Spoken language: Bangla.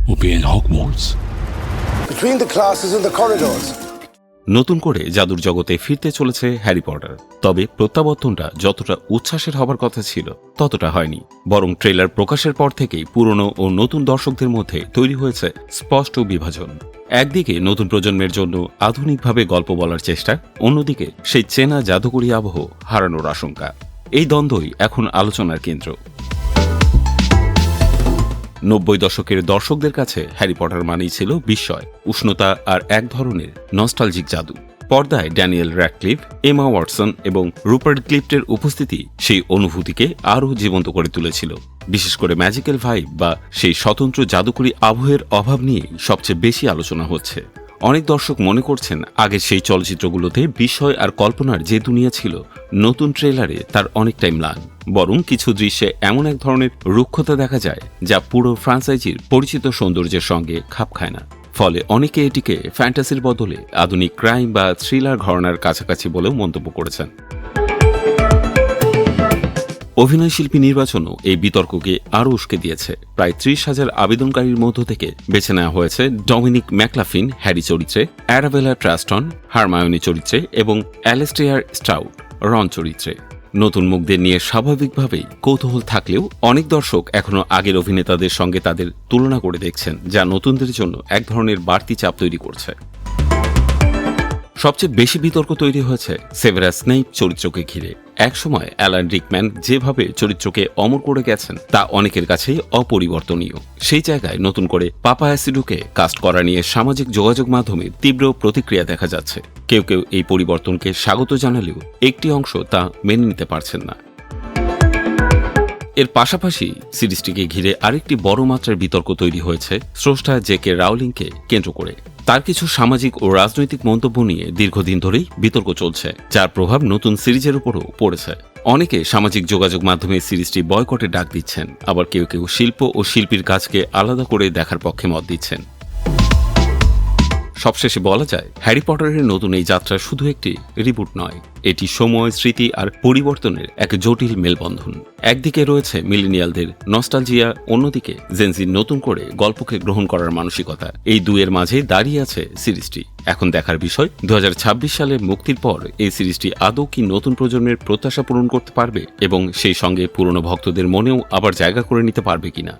will be in Hogwarts. Between the classes and the corridors. নতুন করে জাদুর জগতে ফিরতে চলেছে হ্যারি পটার। তবে প্রত্যাবর্তনটা যতটা উচ্ছ্বাসের হবার কথা ছিল ততটা হয়নি, বরং ট্রেলার প্রকাশের পর থেকেই পুরনো ও নতুন দর্শকদের মধ্যে তৈরি হয়েছে স্পষ্ট বিভাজন। একদিকে নতুন প্রজন্মের জন্য আধুনিকভাবে গল্প বলার চেষ্টা, অন্যদিকে সেই চেনা জাদুকরী আবহ হারানোর আশঙ্কা। এই দ্বন্দ্বই এখন আলোচনার কেন্দ্র। 90 দশকের দর্শকদের কাছে হ্যারি পটার মানেই ছিল বিস্ময়, উষ্ণতা আর এক ধরনের নস্টালজিক জাদু। পর্দায় ড্যানিয়েল র্যাডক্লিফ, এমা ওয়াটসন এবং রুপার্ট ক্লিফটের উপস্থিতি সেই অনুভূতিকে আরও জীবন্ত করে তুলেছিল। বিশেষ করে ম্যাজিক্যাল ভাইব বা সেই স্বতন্ত্র জাদুকরী আবহের অভাব নিয়েই সবচেয়ে বেশি আলোচনা হচ্ছে। অনেক দর্শক মনে করছেন আগের সেই চলচ্চিত্রগুলোতে বিস্ময় আর কল্পনার যে দুনিয়া ছিল, নতুন ট্রেলারে তার অনেকটাই ম্লান। বরং কিছু দৃশ্যে এমন এক ধরনের রুক্ষতা দেখা যায় যা পুরো ফ্রাঞ্চাইজির পরিচিত সৌন্দর্যের সঙ্গে খাপ খায় না। ফলে অনেকে এটিকে ফ্যান্টাসির বদলে আধুনিক ক্রাইম বা থ্রিলার ঘরানার কাছাকাছি বলেও মন্তব্য করেছেন। অভিনয়শিল্পী নির্বাচনও এই বিতর্ককে আরও উস্কে দিয়েছে। প্রায় 30,000 আবেদনকারীর মধ্য থেকে বেছে নেওয়া হয়েছে ডমিনিক ম্যাকলাফিন হ্যারি চরিত্রে, অ্যারাবেলা ট্রাস্টন হারমায়োনি চরিত্রে এবং অ্যালেস্টেয়ার স্টাউট রন চরিত্রে। নতুন মুখদের নিয়ে স্বাভাবিকভাবেই কৌতূহল থাকলেও অনেক দর্শক এখনও আগের অভিনেতাদের সঙ্গে তাদের তুলনা করে দেখছেন, যা নতুনদের জন্য এক ধরনের বাড়তি চাপ তৈরি করছে। সবচেয়ে বেশি বিতর্ক তৈরি হয়েছে সেভেরাস স্নেইপ চরিত্রকে ঘিরে। একসময় অ্যালান রিকম্যান যেভাবে চরিত্রকে অমর করে গেছেন তা অনেকের কাছেই অপরিবর্তনীয়। সেই জায়গায় নতুন করে পাপা অ্যাসিডুকে কাস্ট করা নিয়ে সামাজিক যোগাযোগ মাধ্যমে তীব্র প্রতিক্রিয়া দেখা যাচ্ছে। কেউ কেউ এই পরিবর্তনকে স্বাগত জানালেও একটি অংশ তা মেনে নিতে পারছেন না। এর পাশাপাশি সিরিজটিকে ঘিরে আরেকটি বড় মাত্রার বিতর্ক তৈরি হয়েছে স্রষ্টা জে.কে রাউলিংকে কেন্দ্র করে। তার কিছু সামাজিক ও রাজনৈতিক মন্তব্য নিয়ে দীর্ঘদিন ধরেই বিতর্ক চলছে, যার প্রভাব নতুন সিরিজের উপরও পড়েছে। অনেকে সামাজিক যোগাযোগ মাধ্যমে সিরিজটি বয়কটের ডাক দিচ্ছেন, আবার কেউ কেউ শিল্প ও শিল্পীর কাজকে আলাদা করে দেখার পক্ষে মত দিচ্ছেন। সবশেষে বলা যায়, হ্যারি পটারের নতুন এই যাত্রা শুধু একটি রিবুট নয়, এটি সময়, স্মৃতি আর পরিবর্তনের এক জটিল মেলবন্ধন। একদিকে রয়েছে মিলেনিয়ালদের নস্টালজিয়া, অন্যদিকে জেনজির নতুন করে গল্পকে গ্রহণ করার মানসিকতা। এই দুয়ের মাঝে দাঁড়িয়ে আছে সিরিজটি। এখন দেখার বিষয় 2026 সালে মুক্তির পর এই সিরিজটি আদৌ কি নতুন প্রজন্মের প্রত্যাশা পূরণ করতে পারবে এবং সেই সঙ্গে পুরনো ভক্তদের মনেও আবার জায়গা করে নিতে পারবে কিনা।